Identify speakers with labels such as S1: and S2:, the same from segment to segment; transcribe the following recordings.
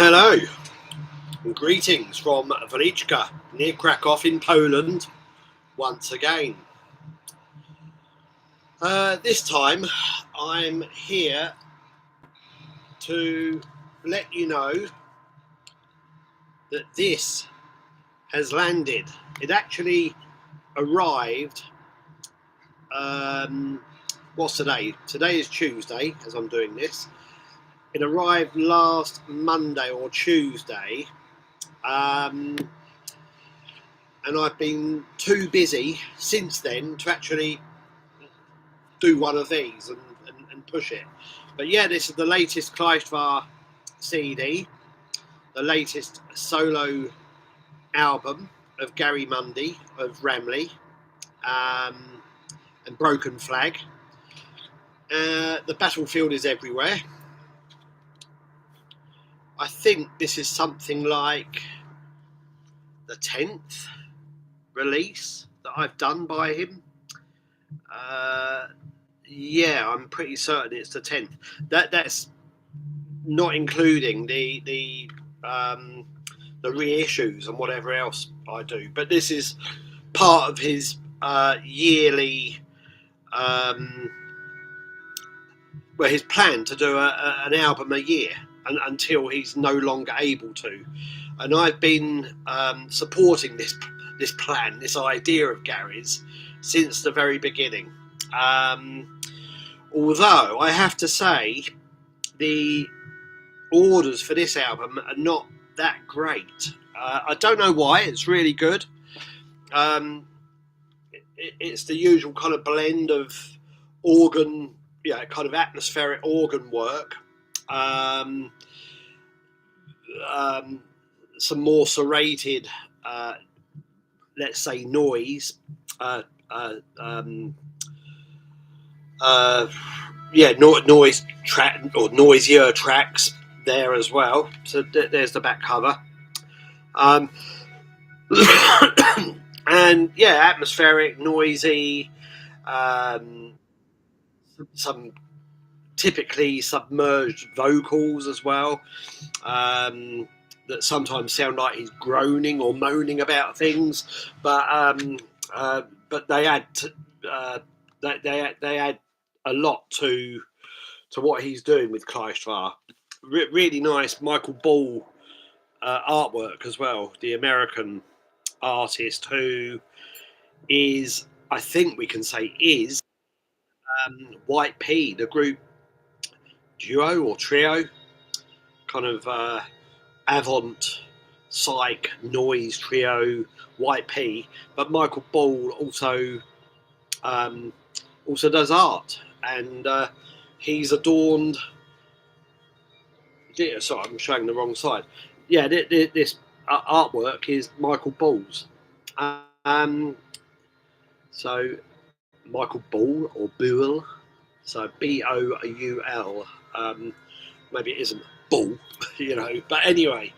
S1: Hello and greetings from Wrocław near Krakow in Poland once again. This time I'm here to let you know that this has landed. It actually arrived, what's today? Today is Tuesday as I'm doing this. It arrived last Monday or Tuesday, and I've been too busy since then to actually do one of these and push it. But yeah, this is the latest Kleistwahr CD, the latest solo album of Gary Mundy of Ramley and Broken Flag. The battlefield is everywhere. I think this is something like the 10th release that I've done by him. Yeah, I'm pretty certain it's the 10th. That's not including the reissues and whatever else I do. But this is part of his yearly, his plan to do an album a year until he's no longer able to. And I've been supporting this plan, this idea of Gary's, since the very beginning. Although I have to say, the orders for this album are not that great. I don't know why. It's really good. It's the usual kind of blend of organ, kind of atmospheric organ work. Some more serrated, let's say, noise. Noise track or noisier tracks there as well. So there's the back cover. And yeah, atmospheric, noisy, some typically submerged vocals as well, that sometimes sound like he's groaning or moaning about things, but they add they add a lot to what he's doing with Kleistwahr. Really nice Michael Ball artwork as well, the American artist who is, I think we can say, is White P, the group duo or trio, kind of avant psych noise trio, White P. But Michael Ball also does art, and he's adorned. Sorry, I'm showing the wrong side. Yeah, this artwork is Michael Ball's. So Michael Ball or Boul, so Boul. Maybe it isn't Bull, But anyway,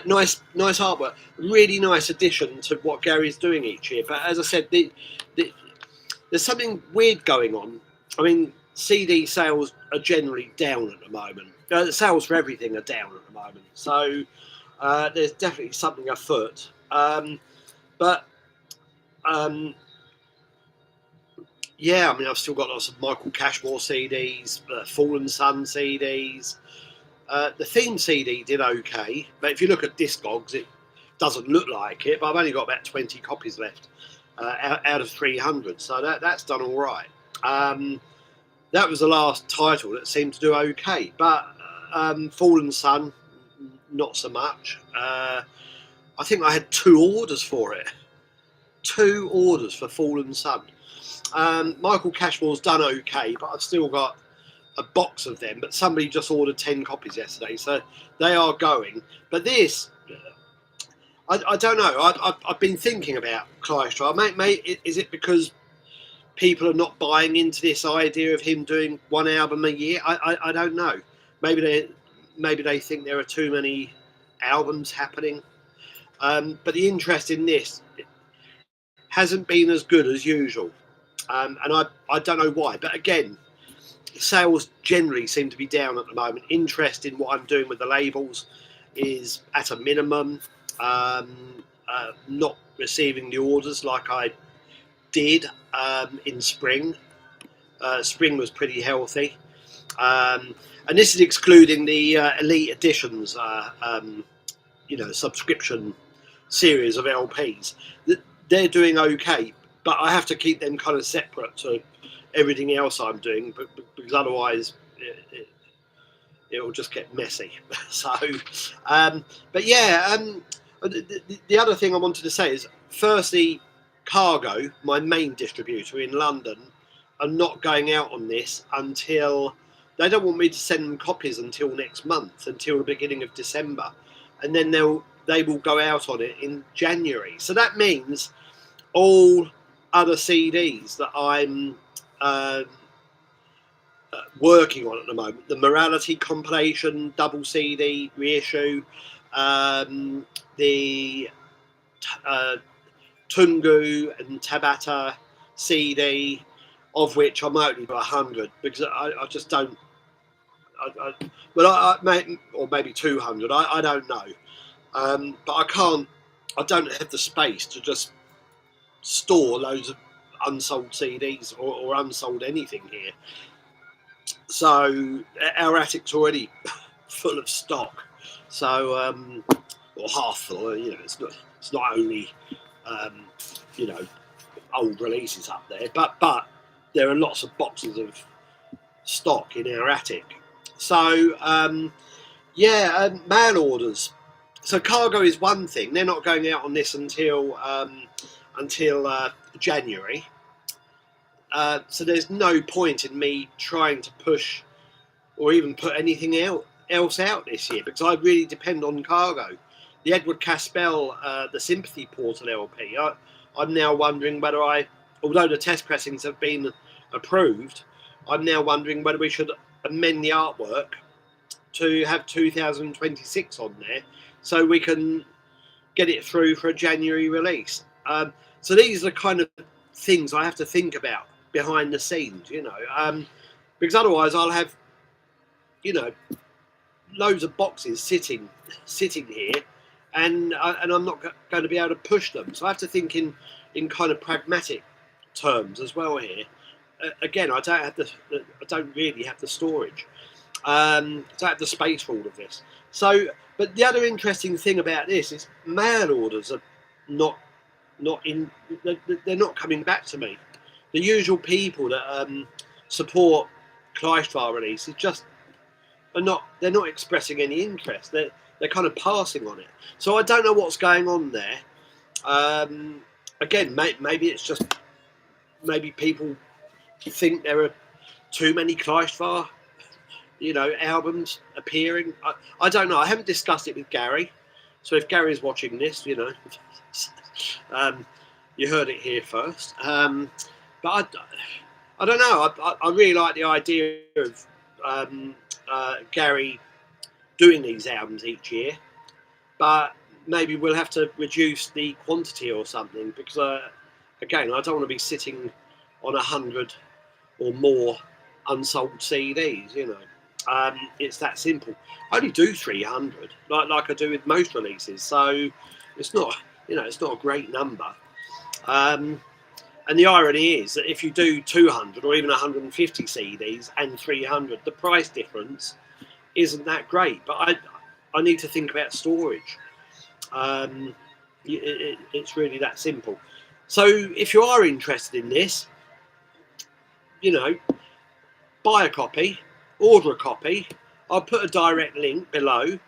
S1: nice artwork. Really nice addition to what Gary's doing each year. But as I said, there's something weird going on. I mean, CD sales are generally down at the moment. The sales for everything are down at the moment. So there's definitely something afoot. Yeah, I mean, I've still got lots of Michael Cashmore CDs, Fallen Sun CDs. The theme CD did okay, but if you look at Discogs, it doesn't look like it. But I've only got about 20 copies left out of 300, so that's done all right. That was the last title that seemed to do okay, but Fallen Sun, not so much. I think I had 2 orders for it. 2 orders for Fallen Sun. Michael Cashmore's done okay, but I've still got a box of them. But somebody just ordered 10 copies yesterday, so they are going. But this, I don't know. I've been thinking about Kleistwahr. Mate, is it because people are not buying into this idea of him doing one album a year? I don't know. Maybe they think there are too many albums happening. But the interest in this hasn't been as good as usual. And I don't know why. But again, sales generally seem to be down at the moment. Interest in what I'm doing with the labels is at a minimum. Not receiving the orders like I did in spring. Spring was pretty healthy. And this is excluding the elite editions, subscription series of LPs. They're doing okay, but I have to keep them kind of separate to everything else I'm doing, because otherwise it will just get messy. So, but yeah, the other thing I wanted to say is, firstly, Cargo, my main distributor in London, are not going out on this until, they don't want me to send them copies until next month, until the beginning of December, and then they will go out on it in January. So that means all other CDs that I'm working on at the moment, the Morality compilation double CD reissue, the Tungu and Tabata CD, of which I might only do 100, because I just don't. Or maybe 200. I don't know, but I can't. I don't have the space to just store loads of unsold CDs or unsold anything here. So our attic's already full of stock. So or half full. It's not only old releases up there, but there are lots of boxes of stock in our attic. So mail orders. So Cargo is one thing. They're not going out on this until January. So there's no point in me trying to push or even put anything else out this year, because I really depend on Cargo. The Edward Caspel, the Sympathy Portal LP, I'm now wondering whether although the test pressings have been approved, I'm now wondering whether we should amend the artwork to have 2026 on there, so we can get it through for a January release. So these are the kind of things I have to think about behind the scenes, because otherwise I'll have, loads of boxes sitting here, and I'm not going to be able to push them. So I have to think in kind of pragmatic terms as well here. Again, I don't really have the storage. I don't have the space for all of this. So, but the other interesting thing about this is mail orders are not they're not coming back to me. The usual people that support Kleistwahr releases just they're not expressing any interest. They're kind of passing on it. So I don't know what's going on there. Again, maybe it's just people think there are too many Kleistwahr albums appearing. I don't know. I haven't discussed it with Gary. So if Gary's watching this, you heard it here first. But I don't know. I really like the idea of Gary doing these albums each year. But maybe we'll have to reduce the quantity or something, because, again, I don't want to be sitting on 100 or more unsold CDs, It's that simple. I only do 300, like I do with most releases, so it's not, it's not a great number. And the irony is that if you do 200 or even 150 CDs and 300, the price difference isn't that great. But I need to think about storage. It's really that simple. So if you are interested in this, buy a copy, order a copy. I'll put a direct link below,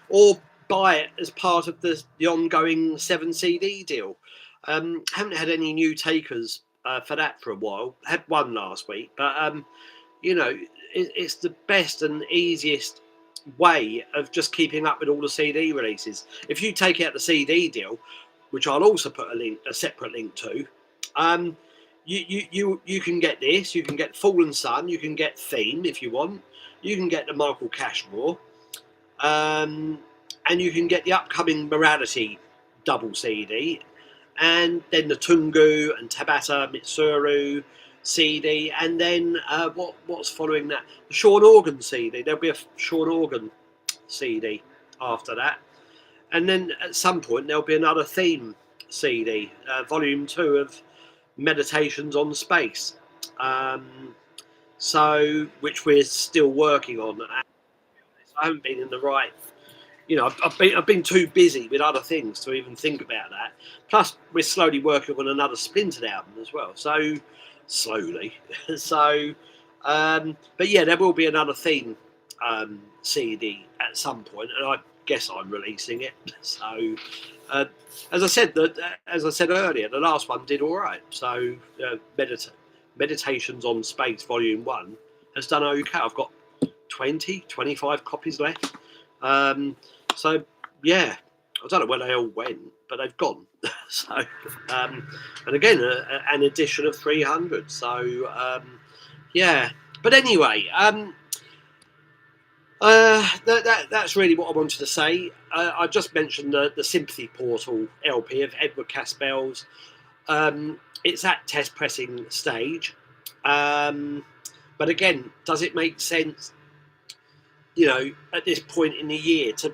S1: or buy it as part of the ongoing 7 CD deal. Haven't had any new takers for that for a while. Had one last week, but it's the best and easiest way of just keeping up with all the CD releases. If you take out the CD deal, which I'll also put a separate link to, you can get this. You can get Fallen Sun. You can get Theme if you want. You can get the Michael Cashmore, and you can get the upcoming Morality double CD, and then the Tungu and Tabata Mitsuru CD, and then what's following that? The Sean Organ CD. There'll be a Sean Organ CD after that. And then at some point there'll be another theme CD, volume 2 of Meditations on Space. So, which we're still working on. I haven't been in the right, I've been too busy with other things to even think about that. Plus, we're slowly working on another Splintered album as well. So, slowly. So, but yeah, there will be another theme CD at some point, and I guess I'm releasing it. So, as I said earlier, the last one did all right. So, Meditations on Space Volume 1 has done okay. I've got 25 copies left. So, yeah, I don't know where they all went, but they've gone. So, and again, an edition of 300. So, yeah. But anyway, that's really what I wanted to say. I just mentioned the Sympathy Portal LP of Edward Caspell's. It's at test pressing stage. But again, does it make sense, at this point in the year to,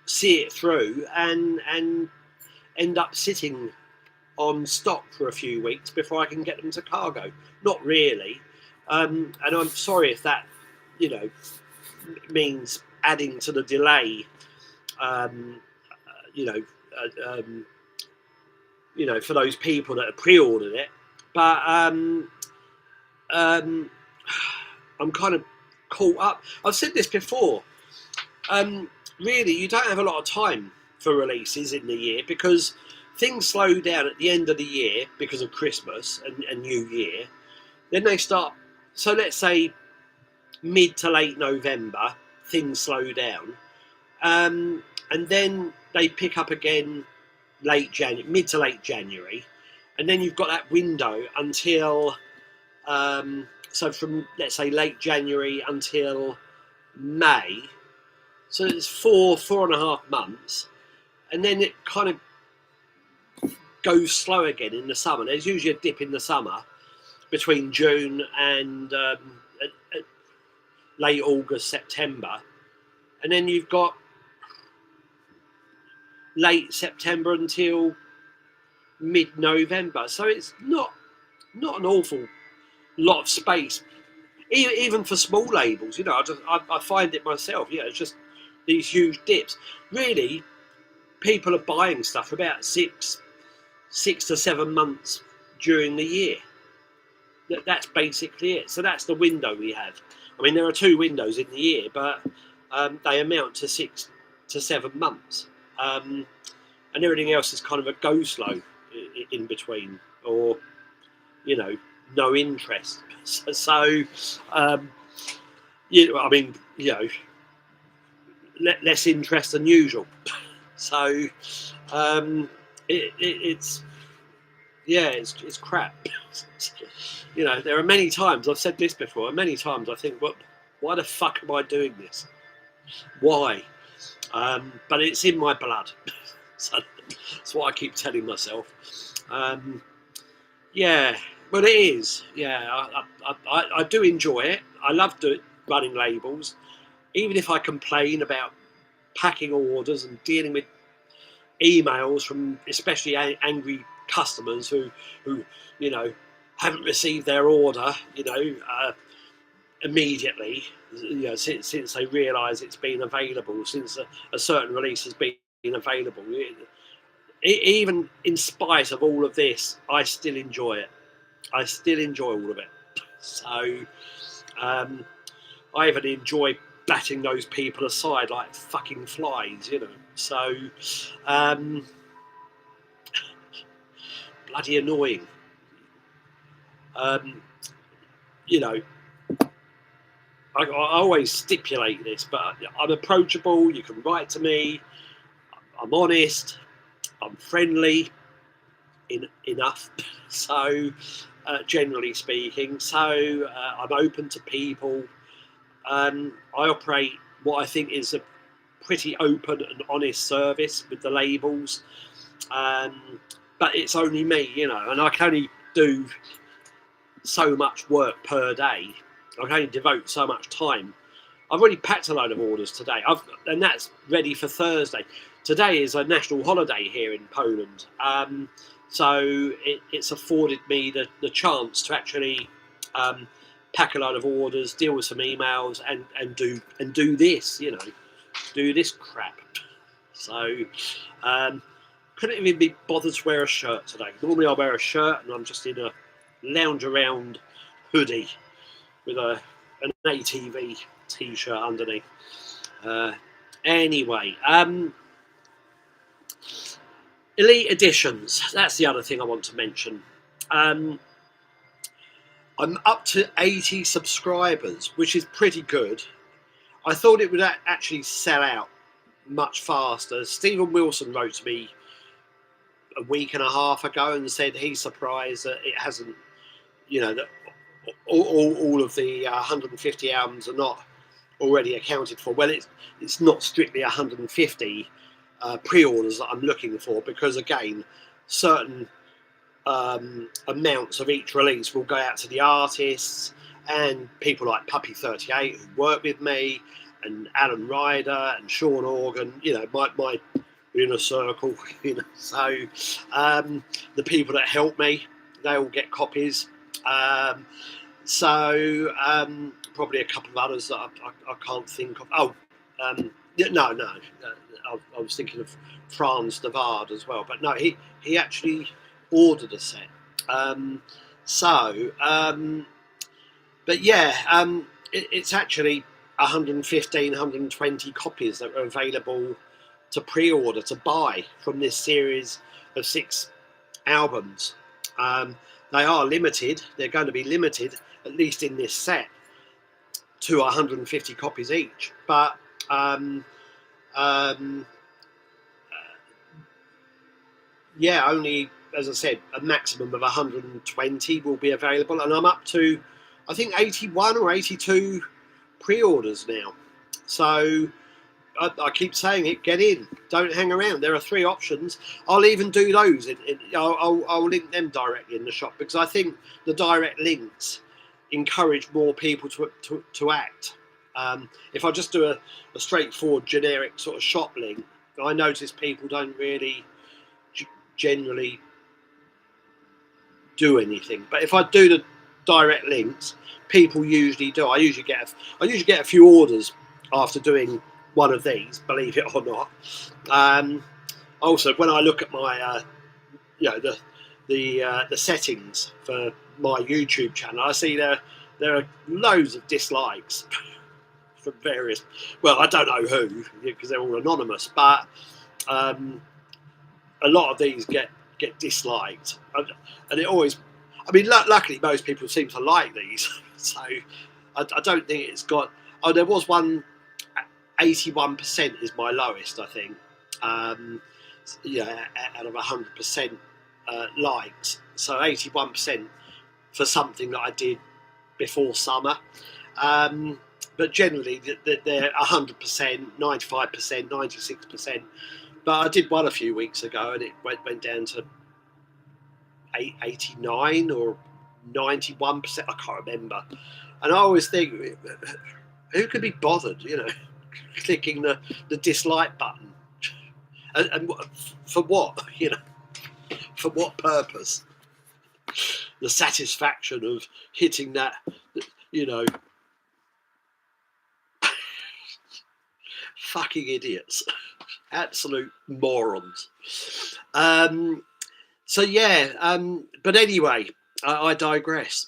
S1: see it through and end up sitting on stock for a few weeks before I can get them to cargo? Not really. And I'm sorry if that, means adding to the delay, for those people that have pre-ordered it. But I'm kind of caught up. I've said this before. Really, you don't have a lot of time for releases in the year because things slow down at the end of the year because of Christmas and New Year. Then they start. So let's say mid to late November, things slow down, and then they pick up again mid to late January, and then you've got that window until. So from, let's say, late January until May, so it's 4.5 months, and then it kind of goes slow again in the summer. There's usually a dip in the summer between June and late August, September, and then you've got late September until mid-November. So it's not an awful lot of space, even for small labels. I find it myself. It's just these huge dips. Really, people are buying stuff for about 6 to 7 months during the year. That's basically it. So that's the window we have. I mean, there are 2 windows in the year, but they amount to 6 to 7 months, and everything else is kind of a go slow in between, or no interest. So, less interest than usual. So, it's crap. There are many times I've said this before, and many times I think, why the fuck am I doing this? Why? But it's in my blood. So that's what I keep telling myself. But it is. Yeah, I do enjoy it. I love running labels, even if I complain about packing orders and dealing with emails from especially angry customers who haven't received their order, immediately, since they realise it's been available, since a certain release has been available. Even in spite of all of this, I still enjoy it. I still enjoy all of it. So I even enjoy batting those people aside like fucking flies, So bloody annoying. I always stipulate this, but I'm approachable. You can write to me. I'm honest. I'm friendly enough. So, generally speaking, I'm open to people. I operate what I think is a pretty open and honest service with the labels. But it's only me, and I can only do so much work per day. I can only devote so much time I've already packed a load of orders today, and that's ready for Thursday. Today is a national holiday here in Poland, so it's afforded me the chance to actually pack a load of orders, deal with some emails, and do this, do this crap. So couldn't even be bothered to wear a shirt today. Normally I wear a shirt and I'm just in a lounge around hoodie with an ATV t-shirt underneath. Anyway, Elite Editions, that's the other thing I want to mention. I'm up to 80 subscribers, which is pretty good. I thought it would actually sell out much faster. Stephen Wilson wrote to me a week and a half ago and said he's surprised that it hasn't, that all of the 150 albums are not already accounted for. Well, it's not strictly 150 pre-orders that I'm looking for, because again, certain amounts of each release will go out to the artists and people like Puppy 38 who work with me, and Alan Ryder and Sean Organ, my inner circle, so the people that help me, they all get copies. So probably a couple of others that I can't think of. No, I was thinking of Franz de Waard as well, but no, he actually ordered a set. But yeah, it's actually 115, 120 copies that are available to pre-order, to buy from this series of 6 albums. They are limited. They're going to be limited, at least in this set, to 150 copies each. But yeah, only, as I said, a maximum of 120 will be available, and I'm up to, I think, 81 or 82 pre-orders now. So I keep saying it, get in, don't hang around. There are 3 options. I'll even do those. I'll link them directly in the shop, because I think the direct links encourage more people to act. If I just do a straightforward generic sort of shop link, I notice people don't really generally do anything. But if I do the direct links, people usually do. I usually get a few orders after doing one of these, believe it or not. Also, when I look at my the settings for my YouTube channel, I see there are loads of dislikes from various, well, I don't know who, because they're all anonymous, but a lot of these get disliked, and it always, I mean, luckily most people seem to like these, so I don't think it's got. Oh, there was one. 81% is my lowest, I think. Out of 100% liked, so 81% for something that I did before summer. But generally, they're 100%, 95%, 96%. But I did one a few weeks ago, and it went down to 89 or 91%. I can't remember. And I always think, who could be bothered, clicking the dislike button, and for what, for what purpose? The satisfaction of hitting that, fucking idiots, absolute morons. So yeah, but anyway, I digress.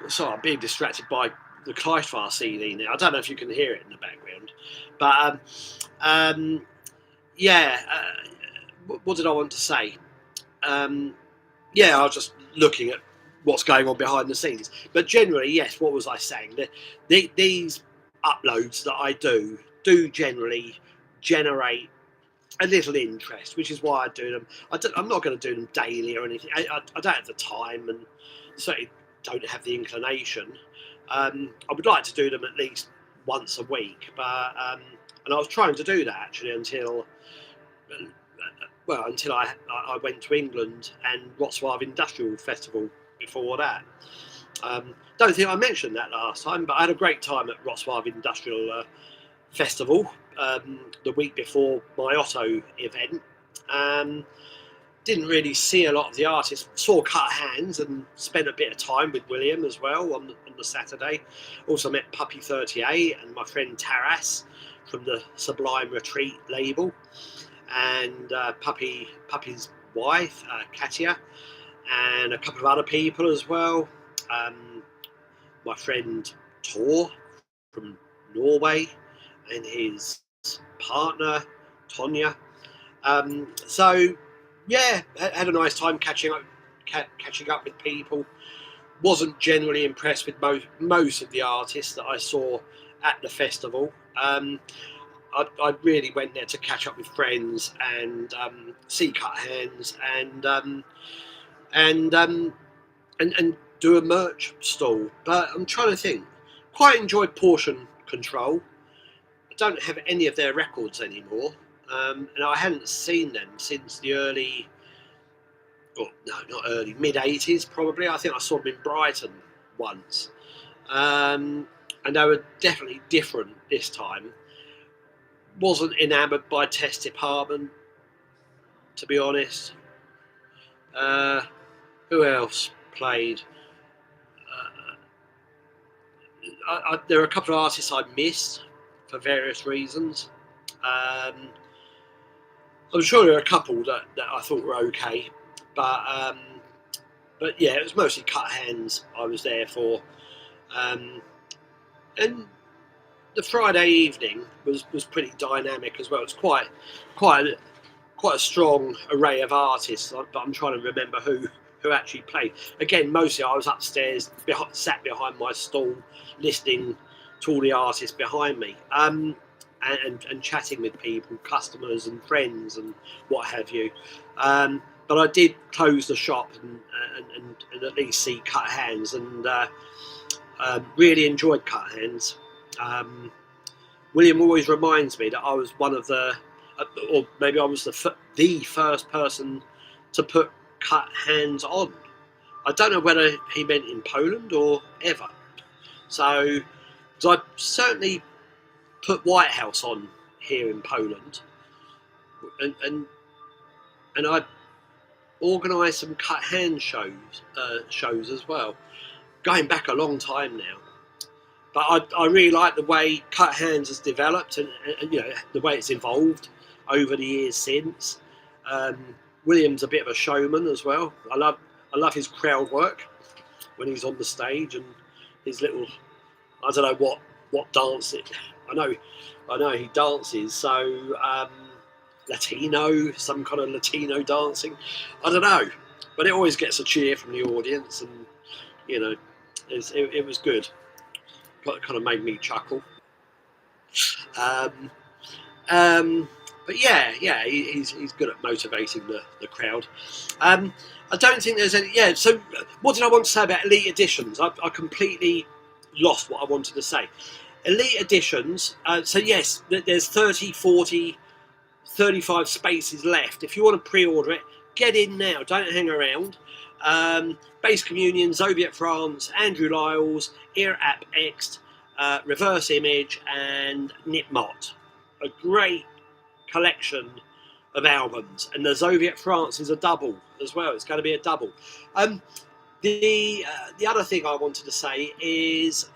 S1: Sorry, I'm being distracted by the Kleistwahr CD now. I don't know if you can hear it in the background, but what did I want to say? Yeah, I was just looking at what's going on behind the scenes. But generally, yes, what was I saying? These uploads that I do generally generate a little interest, which is why I do them. I'm not going to do them daily or anything. I don't have the time, and certainly don't have the inclination. I would like to do them at least once a week, but and I was trying to do that actually until I went to England and Wrocław Industrial Festival before that. Don't think I mentioned that last time, but I had a great time at Wrocław Industrial Festival the week before my Otto event. Didn't really see a lot of the artists. Saw Cut Hands and spent a bit of time with William as well on the Saturday. Also met Puppy 38 and my friend Taras from the Sublime Retreat label, and Puppy's wife Katia, and a couple of other people as well. My friend Tor from Norway and his partner Tonya. So yeah, had a nice time catching up with people. Wasn't generally impressed with most of the artists that I saw at the festival. I really went there to catch up with friends and see Cut Hands and do a merch stall. But I'm trying to think. Quite enjoyed Portion Control. I don't have any of their records anymore. And I hadn't seen them since the mid-80s probably. I think I saw them in Brighton once. And they were definitely different this time. Wasn't enamoured by Test Department, to be honest. Who else played? There are a couple of artists I missed for various reasons. I'm sure there are a couple that I thought were okay, but yeah, it was mostly Cut Hands I was there for, and the Friday evening was pretty dynamic as well. It's quite a strong array of artists, but I'm trying to remember who actually played. Again, mostly I was upstairs, sat behind my stall, listening to all the artists behind me. And chatting with people, customers and friends and what have you. But I did close the shop and at least see Cut Hands, and really enjoyed Cut Hands. William always reminds me that I was one of the, or maybe I was the first person to put Cut Hands on. I don't know whether he meant in Poland or ever. So I certainly put White House on here in Poland, and I organised some Cut Hand shows as well, going back a long time now. But I really like the way Cut Hands has developed and the way it's evolved over the years since. William's a bit of a showman as well. I love his crowd work when he's on the stage and his little, I don't know what dance it. I know he dances, so Latino, some kind of Latino dancing. I don't know, but it always gets a cheer from the audience, and it was good. Kind of made me chuckle. But yeah, he's good at motivating the crowd. I don't think there's any. Yeah. So what did I want to say about Elite Editions? I completely lost what I wanted to say. Elite Editions, so yes, there's 30, 40, 35 spaces left. If you want to pre-order it, get in now, don't hang around. Base Communion, Zoviet France, Andrew Liles, irr.App, Reverse Image and Mott. A great collection of albums, and the Zoviet France is a double as well. It's going to be a double. The other thing I wanted to say is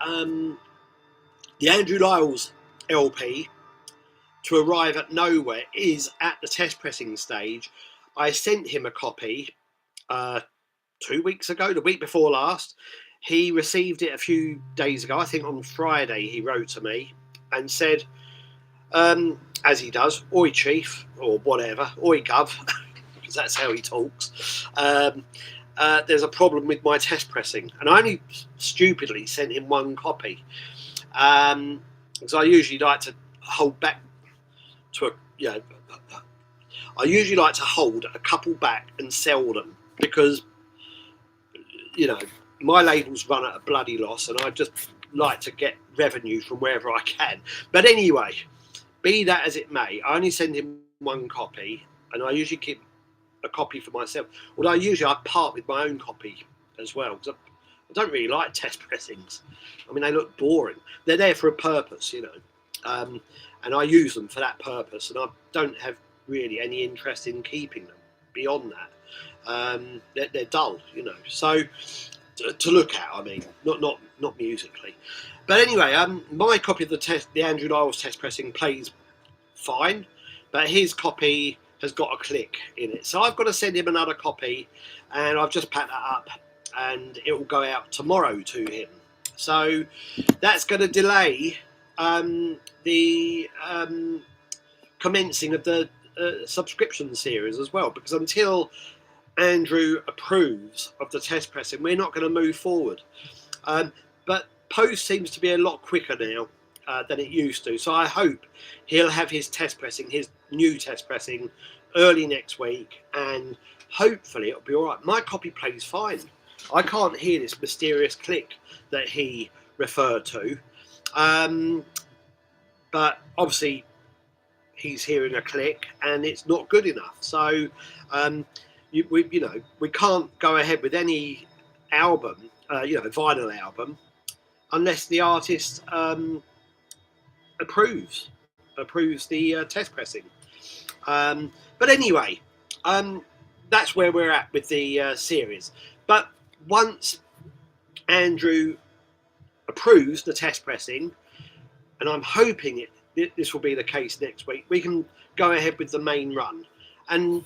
S1: the Andrew Liles LP, To Arrive at Nowhere, is at the test pressing stage. I sent him a copy 2 weeks ago, the week before last. He received it a few days ago. I think on Friday he wrote to me and said, as he does, "Oi chief," or whatever, "Oi gov," because that's how he talks. There's a problem with my test pressing, and I only stupidly sent him one copy. Because I usually like to hold back I usually like to hold a couple back and sell them, because my labels run at a bloody loss, and I just like to get revenue from wherever I can. But anyway, be that as it may, I only send him one copy, and I usually keep a copy for myself. Although usually I part with my own copy as well, because I don't really like test pressings. I mean, they look boring. They're there for a purpose, you know, and I use them for that purpose, and I don't have really any interest in keeping them beyond that. They're dull, you know. So to look at, I mean, not musically. But anyway, my copy of the Andrew Liles test pressing plays fine, but his copy has got a click in it. So I've got to send him another copy, and I've just packed that up, and it will go out tomorrow to him. So that's going to delay the commencing of the subscription series as well, because until Andrew approves of the test pressing, we're not going to move forward. But post seems to be a lot quicker now than it used to, so I hope he'll have his test pressing, his new test pressing, early next week, and hopefully it'll be all right. My copy plays fine. I can't hear this mysterious click that he referred to, but obviously he's hearing a click and it's not good enough. So we can't go ahead with any album, vinyl album, unless the artist approves the test pressing. But anyway, that's where we're at with the series. But once Andrew approves the test pressing, and I'm hoping this will be the case next week, we can go ahead with the main run. And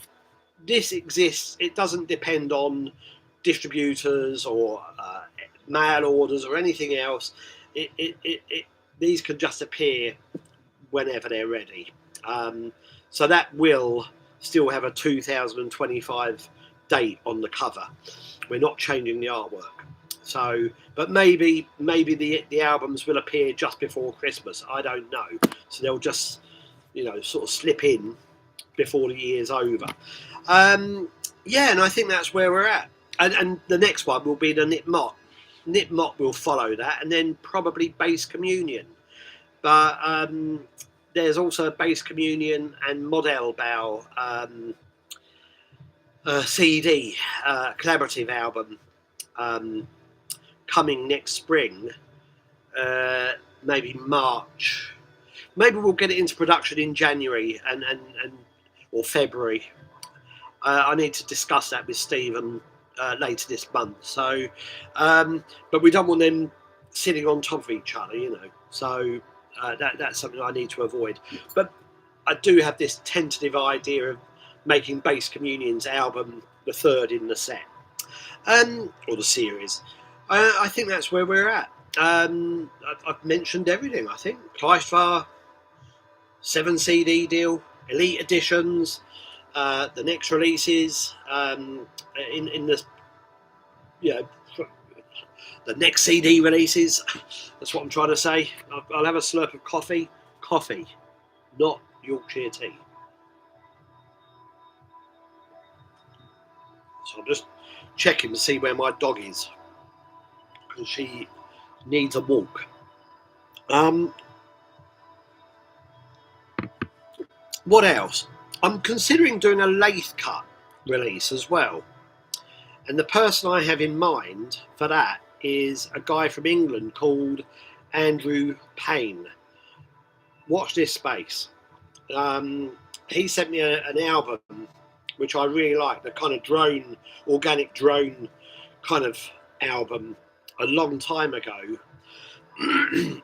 S1: this exists, it doesn't depend on distributors or mail orders or anything else. These can just appear whenever they're ready. So that will still have a 2025 date on the cover. We're not changing the artwork. So, but maybe the albums will appear just before Christmas. I don't know. So they'll just, sort of slip in before the year's over. And I think that's where we're at. And the next one will be the Knit Mott. Knit Mott will follow that, and then probably Bass Communion. But there's also a Bass Communion and Model Bow CD, collaborative album, coming next spring, maybe March. Maybe we'll get it into production in January and or February. I need to discuss that with Stephen later this month. So, but we don't want them sitting on top of each other, So that's something I need to avoid. But I do have this tentative idea of making Bass Communion's album the third in the set, or the series. I think that's where we're at. I've mentioned everything. I think Kleistwahr 7 CD deal, Elite editions, the next releases, in the the next CD releases. That's what I'm trying to say. I'll have a slurp of coffee, not Yorkshire tea. So I'm just checking to see where my dog is, because she needs a walk. What else? I'm considering doing a lathe cut release as well. And the person I have in mind for that is a guy from England called Andrew Payne. Watch this space. He sent me an album which I really like, the kind of organic drone kind of album a long time ago,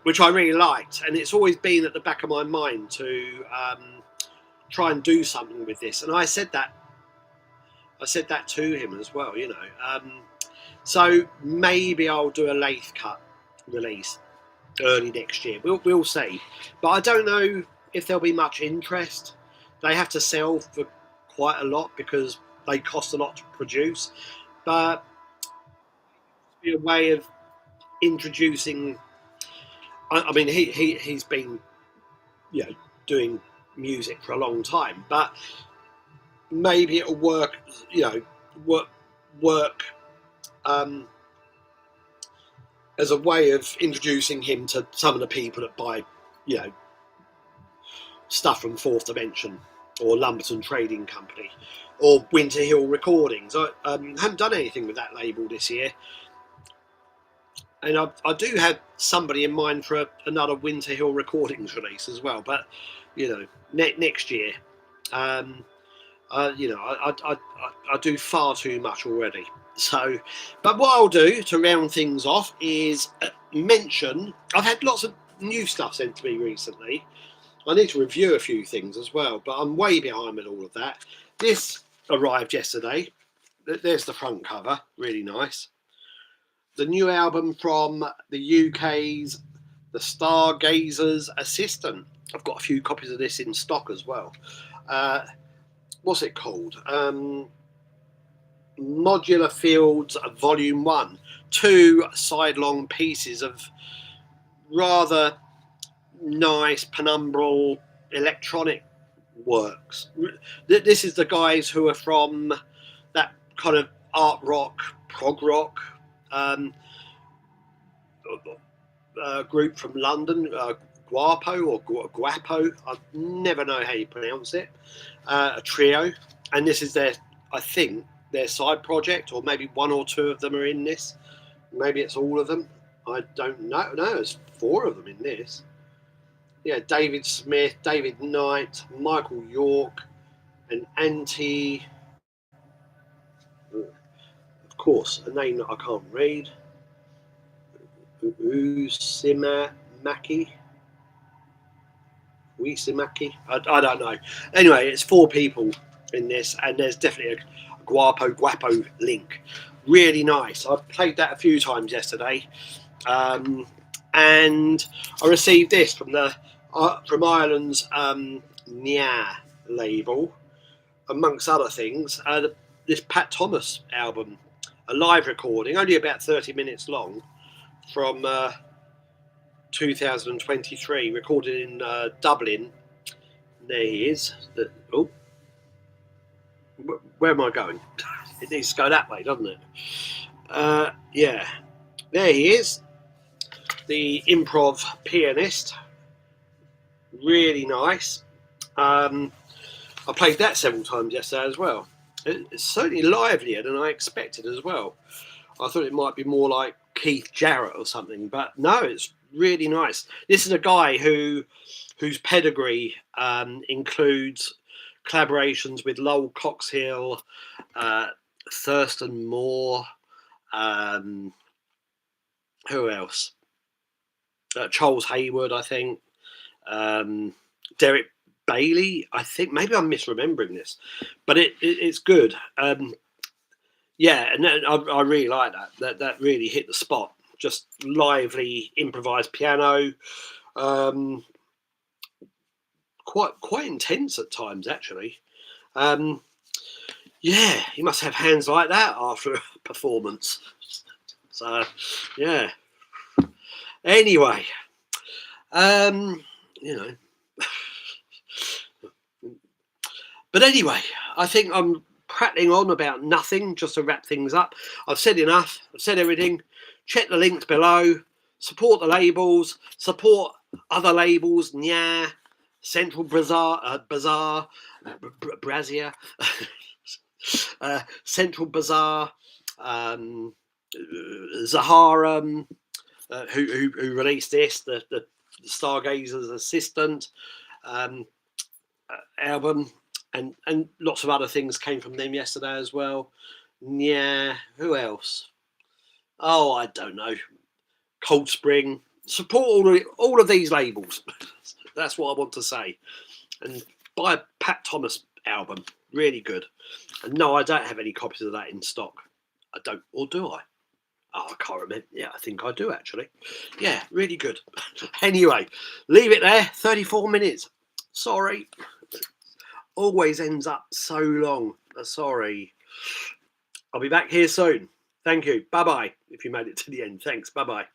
S1: which I really liked. And it's always been at the back of my mind to try and do something with this. And I said that to him as well, So maybe I'll do a lathe cut release early next year. We'll see. But I don't know if there'll be much interest. They have to sell for quite a lot because they cost a lot to produce. But it'll be a way of introducing. I mean, he's been, doing music for a long time, but maybe it'll work. Work as a way of introducing him to some of the people that buy, stuff from Fourth Dimension or Lumberton Trading Company or Winter Hill Recordings. I haven't done anything with that label this year. And I do have somebody in mind for another Winter Hill Recordings release as well, but you know, next year. You know, I do far too much already. So, but what I'll do to round things off is mention I've had lots of new stuff sent to me recently. I need to review a few things as well, but I'm way behind with all of that. This arrived yesterday. There's the front cover, really nice. The new album from the UK's The Stargazer's Assistant. I've got a few copies of this in stock as well. What's it called? Modular Fields Volume 1. 2 sidelong pieces of rather nice penumbral electronic works. This is the guys who are from that kind of art rock, prog rock group from London, Guapo or Guapo. I never know how you pronounce it. A trio, and this is their, I think, their side project, or maybe one or two of them are in this. Maybe it's all of them. I don't know. No, there's 4 of them in this. Yeah, David Smith, David Knight, Michael York, and Anti. Of course, a name that I can't read. Usimaki. I don't know. Anyway, it's 4 people in this, and there's definitely a Guapo link. Really nice. I played that a few times yesterday, and I received this from Ireland's Nya label, amongst other things. This Pat Thomas album, a live recording, only about 30 minutes long, from 2023, recorded in Dublin. There he is. Oh, where am I going? It needs to go that way, doesn't it? Yeah, there he is, the improv pianist. Really nice. I played that several times yesterday as well. It's certainly livelier than I expected as well. I thought it might be more like Keith Jarrett or something, but no, it's really nice. This is a guy whose pedigree includes collaborations with Lowell Coxhill, Thurston Moore, who else? Charles Hayward, I think. Derek Bailey, I think. Maybe I'm misremembering this, but it's good. Yeah, and I really like that. That really hit the spot. Just lively improvised piano, quite intense at times actually. Yeah, you must have hands like that after a performance. So yeah. Anyway, you know. But anyway, I think I'm prattling on about nothing, just to wrap things up. I've said enough. I've said everything. Check the links below. Support the labels. Support other labels. Nya, Central Bazaar, Brazier, Central Bazaar, Zahara, who released this, the Stargazer's Assistant album. And lots of other things came from them yesterday as well. Yeah, who else? Oh, I don't know. Cold Spring. Support all of these labels. That's what I want to say. And buy a Pat Thomas album. Really good. And no, I don't have any copies of that in stock. I don't, or do I? Oh, I can't remember. Yeah, I think I do actually. Yeah, really good. Anyway, leave it there. 34 minutes. Sorry. Always ends up so long. Sorry. I'll be back here soon. Thank you. Bye-bye. If you made it to the end. Thanks. Bye-bye.